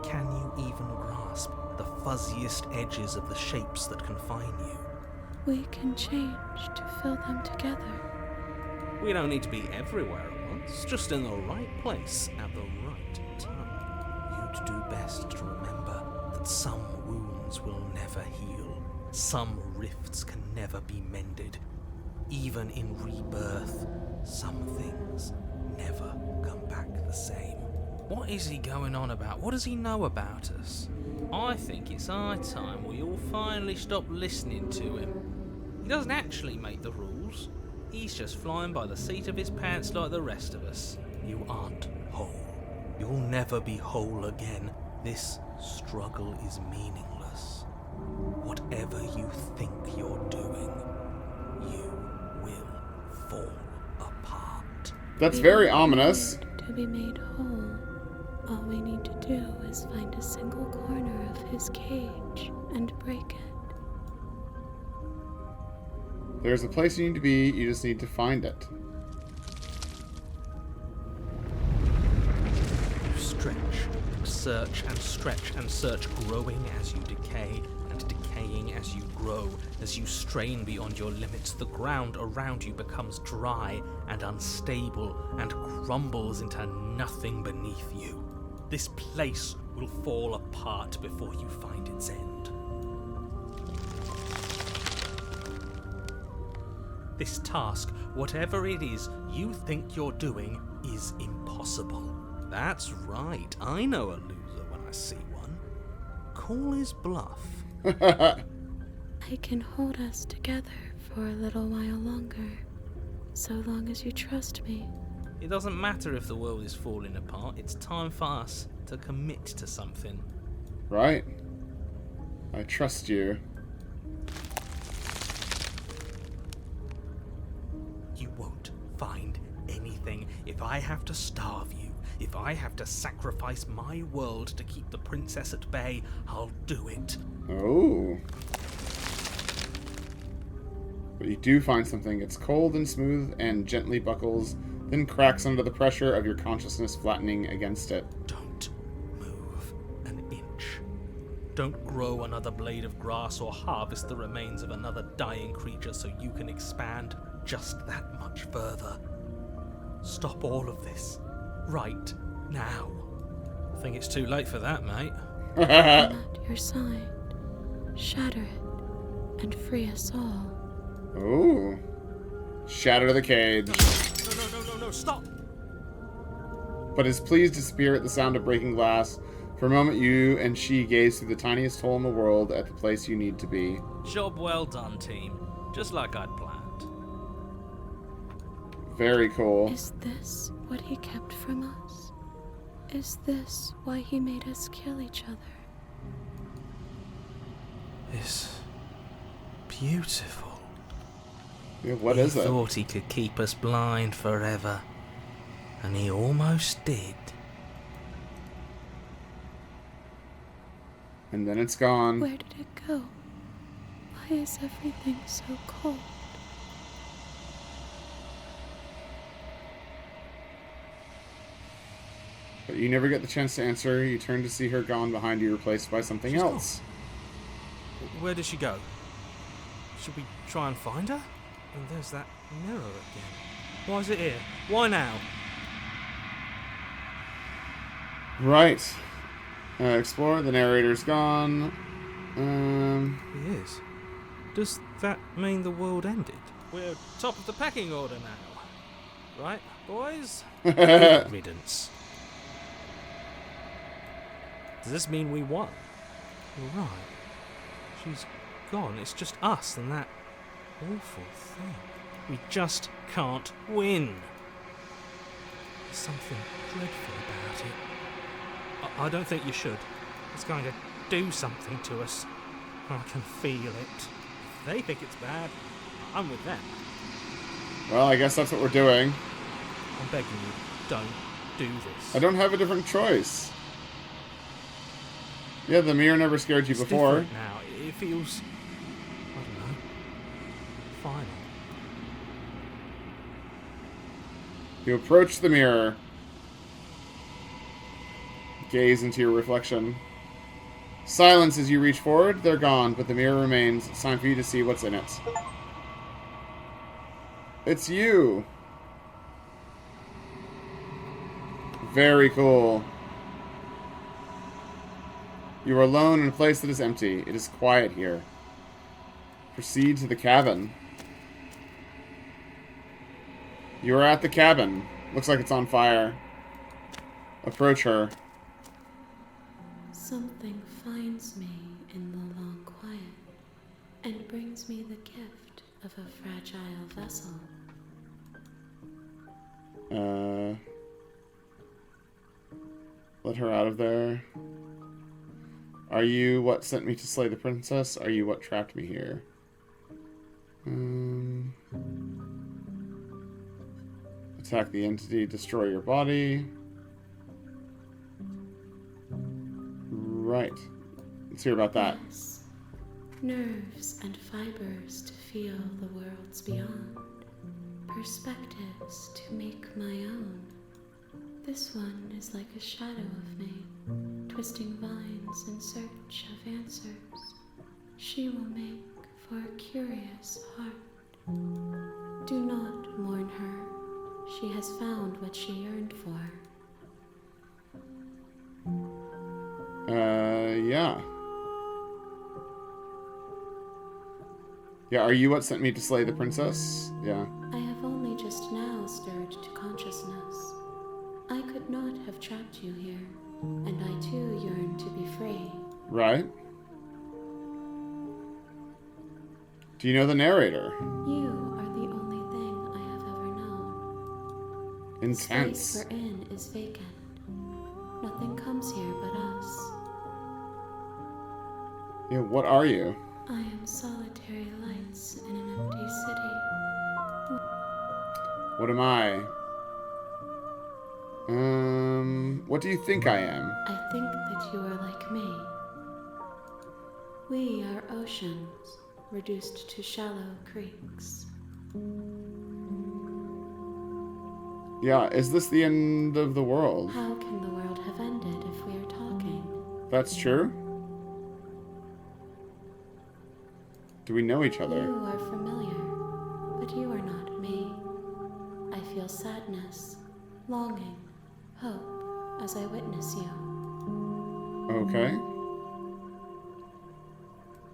Can you even grasp the fuzziest edges of the shapes that confine you? We can change to fill them together. We don't need to be everywhere at once, just in the right place at the right time. You'd do best to remember that some wounds will never heal. Some rifts can never be mended. Even in rebirth, some things never come back the same. What is he going on about? What does he know about us? I think it's our time we all finally stop listening to him. He doesn't actually make the rules. He's just flying by the seat of his pants like the rest of us. You aren't whole. You'll never be whole again. This struggle is meaningless. Whatever you think you're doing, you will fall apart. That's very ominous. To be made whole, all we need to do is find a single corner of his cage and break it. There's a place you need to be, you just need to find it. You stretch, search and stretch and search, growing as you decay and decaying as you grow. As you strain beyond your limits, the ground around you becomes dry and unstable and crumbles into nothing beneath you. This place will fall apart before you find its end. This task, whatever it is you think you're doing, is impossible. That's right, I know a loser when I see one. Call his bluff. I can hold us together for a little while longer, so long as you trust me. It doesn't matter if the world is falling apart, it's time for us to commit to something. Right. I trust you. You won't find anything if I have to starve you. If I have to sacrifice my world to keep the princess at bay, I'll do it. Oh. But you do find something. It's cold and smooth and gently buckles, then cracks under the pressure of your consciousness flattening against it. Don't move an inch. Don't grow another blade of grass or harvest the remains of another dying creature so you can expand just that much further. Stop all of this. Right now. I think it's too late for that, mate. I'm at your side. Shatter it and free us all. Oh. Shatter the cage. No, stop! But is pleased to disappear at the sound of breaking glass. For a moment, you and she gaze through the tiniest hole in the world at the place you need to be. Job well done, team. Just like I'd planned. Very cool. Is this what he kept from us? Is this why he made us kill each other? It's beautiful. Yeah, what is He it? thought he could keep us blind forever. And he almost did. And then it's gone. Where did it go? Why is everything so cold? But you never get the chance to answer. You turn to see her gone behind you, replaced by something She's else. Where did she go? Should we try and find her? And there's that mirror again. Why is it here? Why now? Right. Explore. The narrator's gone. He is. Does that mean the world ended? We're top of the pecking order now. Right, boys? Good riddance. Does this mean we won? You're right. She's gone. It's just us and that awful thing. We just can't win. There's something dreadful about it. I don't think you should. It's going to do something to us. I can feel it. If they think it's bad, I'm with them. Well, I guess that's what we're doing. I'm begging you, don't do this. I don't have a different choice. Yeah, the mirror never scared you It's before. different now. It feels, I don't know, final. You approach the mirror. Gaze into your reflection. Silence as you reach forward. They're gone, but the mirror remains. It's time for you to see what's in it. It's you. Very cool. You are alone in a place that is empty. It is quiet here. Proceed to the cabin. You are at the cabin. Looks like it's on fire. Approach her. Something finds me in the long quiet and brings me the gift of a fragile vessel. Let her out of there. Are you what sent me to slay the princess? Are you what trapped me here? Attack the entity, destroy your body. Right. Let's hear about that. Yes. Nerves and fibers to feel the worlds beyond. Perspectives to make my own. This one is like a shadow of me, twisting vines in search of answers. She will make for a curious heart. Do not mourn her. She has found what she yearned for. Yeah. Yeah, are you what sent me to slay the princess? Yeah. I have only just now stirred to consciousness. I could not have trapped you here, and I too yearn to be free. Right. Do you know the narrator? You are the only thing I have ever known. Intense. Space we're in is vacant. Nothing comes here but us. Yeah, what are you? I am solitary lights in an empty city. What am I? What do you think I am? I think that you are like me. We are oceans, reduced to shallow creeks. Yeah, is this the end of the world? How can the world have ended if we are talking? That's true? Do we know each other? You are familiar, but you are not me. I feel sadness, longing, hope as I witness you. Okay.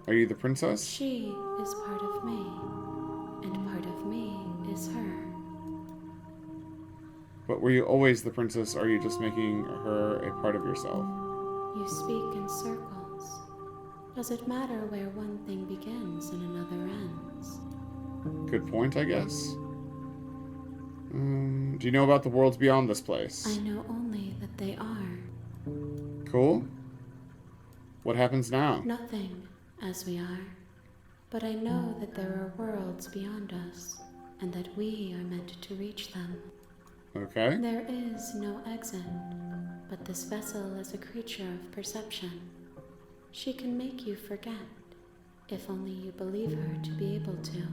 Are you the princess? She is part of me, and part of me is her. But were you always the princess, or are you just making her a part of yourself? You speak in circles. Does it matter where one thing begins and another ends? Good point, I guess. Do you know about the worlds beyond this place? I know only that they are. Cool. What happens now? Nothing, as we are. But I know that there are worlds beyond us, and that we are meant to reach them. Okay. There is no exit, but this vessel is a creature of perception. She can make you forget, if only you believe her to be able to.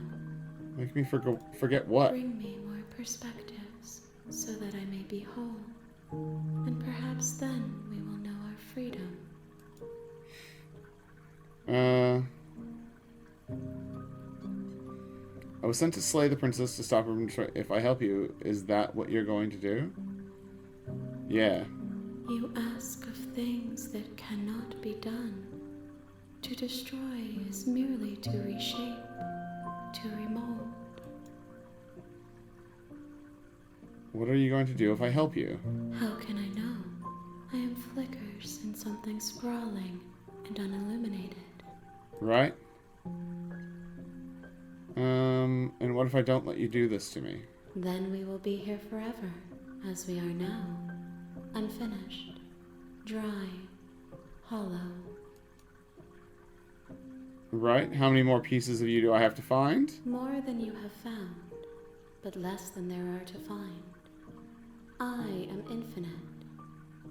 Make me forget what? Bring me more perspectives, so that I may be whole, and perhaps then we will know our freedom. I was sent to slay the princess to stop her from if I help you, is that what you're going to do? Yeah. You ask of things that cannot be done. To destroy is merely to reshape, to remold. What are you going to do if I help you? How can I know? I am flickers in something sprawling and unilluminated. Right? And what if I don't let you do this to me? Then we will be here forever, as we are now. Unfinished, dry, hollow. Right? How many more pieces of you do I have to find? More than you have found, but less than there are to find. I am infinite.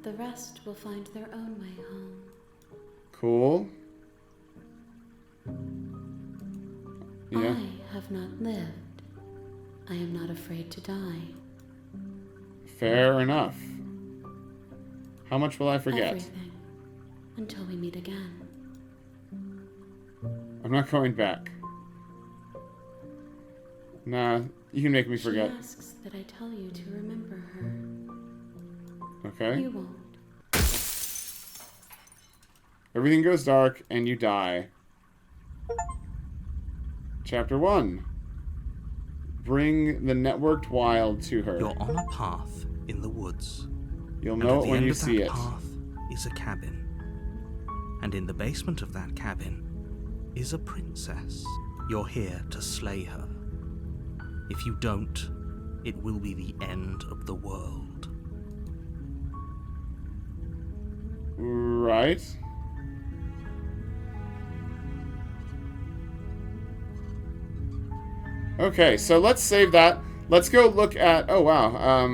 The rest will find their own way home. Cool. Yeah. I have not lived. I am not afraid to die. Fair enough. How much will I forget? Everything. Until we meet again. I'm not going back. Nah, you can make me forget. She asks that I tell you to remember her. Okay. You won't. Everything goes dark and you die. Chapter 1. Bring the networked wild to her. You're on a path in the woods. You'll And know at it the when end you of see that it. path is a cabin. And in the basement of that cabin is a princess. You're here to slay her. If you don't, it will be the end of the world. Right. Okay, so let's save that. Let's go look at... Oh, wow.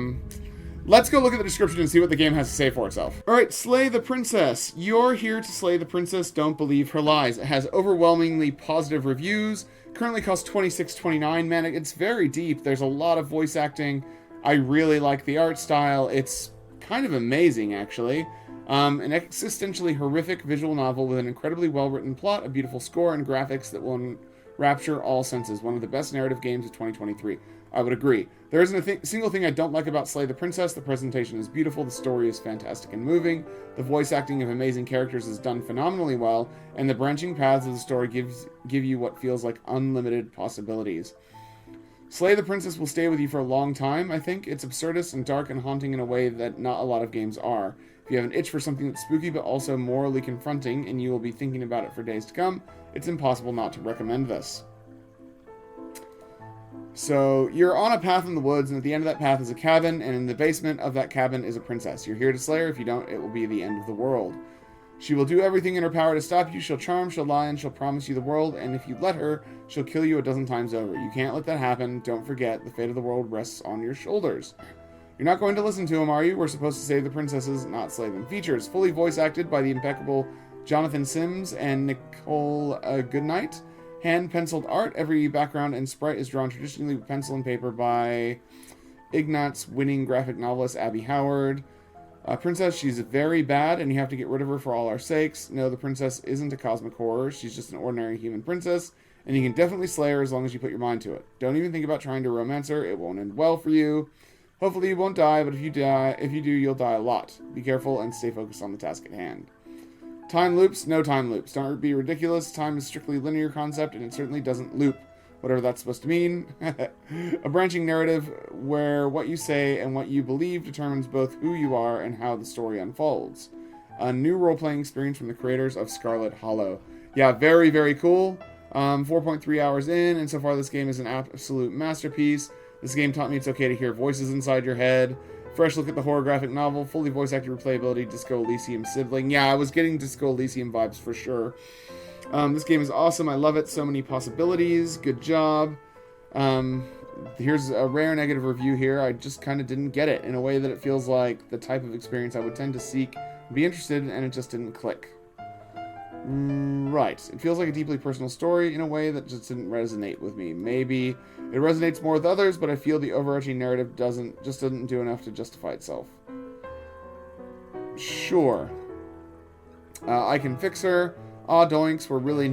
Let's go look at the description and see what the game has to say for itself. Alright, slay the princess. You're here to slay the princess. Don't believe her lies. It has overwhelmingly positive reviews. Currently costs $26.29. Man, it's very deep. There's a lot of voice acting. I really like the art style. It's kind of amazing, actually. An existentially horrific visual novel with an incredibly well-written plot, a beautiful score, and graphics that will rapture all senses. One of the best narrative games of 2023. I would agree. There isn't a single thing I don't like about Slay the Princess. The presentation is beautiful, the story is fantastic and moving, the voice acting of amazing characters is done phenomenally well, and the branching paths of the story give you what feels like unlimited possibilities. Slay the Princess will stay with you for a long time, I think. It's absurdist and dark and haunting in a way that not a lot of games are. If you have an itch for something that's spooky but also morally confronting, and you will be thinking about it for days to come, it's impossible not to recommend this. So you're on a path in the woods, and at the end of that path is a cabin, and in the basement of that cabin is a princess. You're here to slay her. If you don't, it will be the end of the world. She will do everything in her power to stop you. She'll charm, she'll lie, and she'll promise you the world, and if you let her, she'll kill you a dozen times over. You can't let that happen. Don't forget, the fate of the world rests on your shoulders. You're not going to listen to him, are you? We're supposed to save the princesses, not slay them. Features, fully voice acted by the impeccable Jonathan Sims and Nicole Goodnight. Hand-penciled art. Every background and sprite is drawn traditionally with pencil and paper by Ignatz winning graphic novelist Abby Howard. Princess, she's very bad, and you have to get rid of her for all our sakes. No, the princess isn't a cosmic horror. She's just an ordinary human princess, and you can definitely slay her as long as you put your mind to it. Don't even think about trying to romance her. It won't end well for you. Hopefully you won't die, but if you do, you'll die a lot. Be careful and stay focused on the task at hand. Time loops, no time loops. Don't be ridiculous. Time is strictly a linear concept, and it certainly doesn't loop. Whatever that's supposed to mean. A branching narrative where what you say and what you believe determines both who you are and how the story unfolds. A new role-playing experience from the creators of Scarlet Hollow. Yeah, very, very cool. 4.3 hours in, and so far this game is an absolute masterpiece. This game taught me it's okay to hear voices inside your head. Fresh look at the horror graphic novel, fully voice-acted replayability, Disco Elysium sibling. Yeah, I was getting Disco Elysium vibes for sure. This game is awesome. I love it. So many possibilities. Good job. Here's a rare negative review here. I just kind of didn't get it in a way that it feels like the type of experience I would tend to seek, be interested in, and it just didn't click. Right. It feels like a deeply personal story in a way that just didn't resonate with me. Maybe it resonates more with others, but I feel the overarching narrative doesn't do enough to justify itself. Sure. I can fix her. Aw, doinks, we're really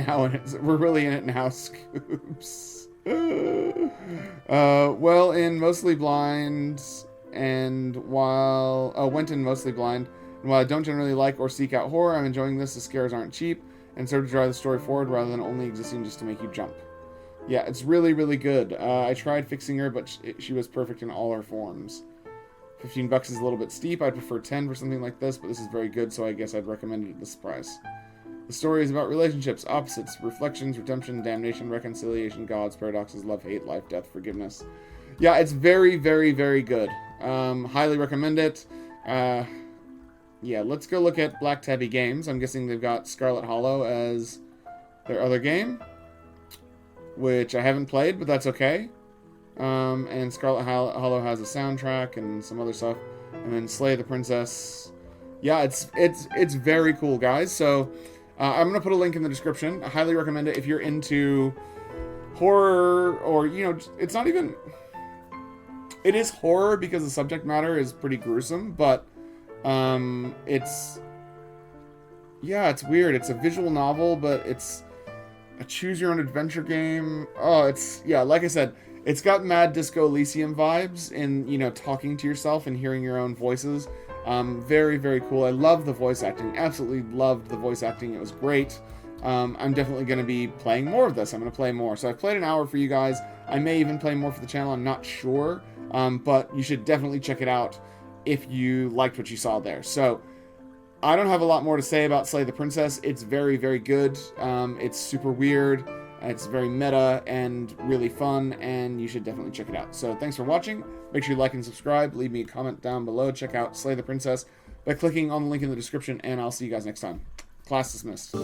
in it now, Scoops. Well, in Mostly Blind, and while I don't generally like or seek out horror, I'm enjoying this. The scares aren't cheap, and serve to drive the story forward rather than only existing just to make you jump. Yeah, it's really, really good. I tried fixing her, but she was perfect in all her forms. $15 is a little bit steep. I'd prefer 10 for something like this, but this is very good, so I guess I'd recommend it at this price. The story is about relationships, opposites, reflections, redemption, damnation, reconciliation, gods, paradoxes, love, hate, life, death, forgiveness. Yeah, it's very, very, very good. Highly recommend it. Yeah, let's go look at Black Tabby Games. I'm guessing they've got Scarlet Hollow as their other game, which I haven't played, but that's okay. And Scarlet Hollow has a soundtrack and some other stuff. And then Slay the Princess. Yeah, it's very cool, guys. So I'm going to put a link in the description. I highly recommend it if you're into horror, or, it's not even... It is horror because the subject matter is pretty gruesome, but it's weird. It's a visual novel, but it's a choose-your-own-adventure game. Oh, like I said, it's got mad Disco Elysium vibes in, talking to yourself and hearing your own voices. Very, very cool. I love the voice acting. Absolutely loved the voice acting. It was great. I'm definitely going to be playing more of this. I'm going to play more. So I've played an hour for you guys. I may even play more for the channel. I'm not sure. But you should definitely check it out if you liked what you saw there. So I don't have a lot more to say about Slay the Princess. It's very, very good. It's super weird. It's very meta and really fun, and you should definitely check it out. So thanks for watching. Make sure you like and subscribe. Leave me a comment down below. Check out Slay the Princess by clicking on the link in the description, and I'll see you guys next time. Class dismissed.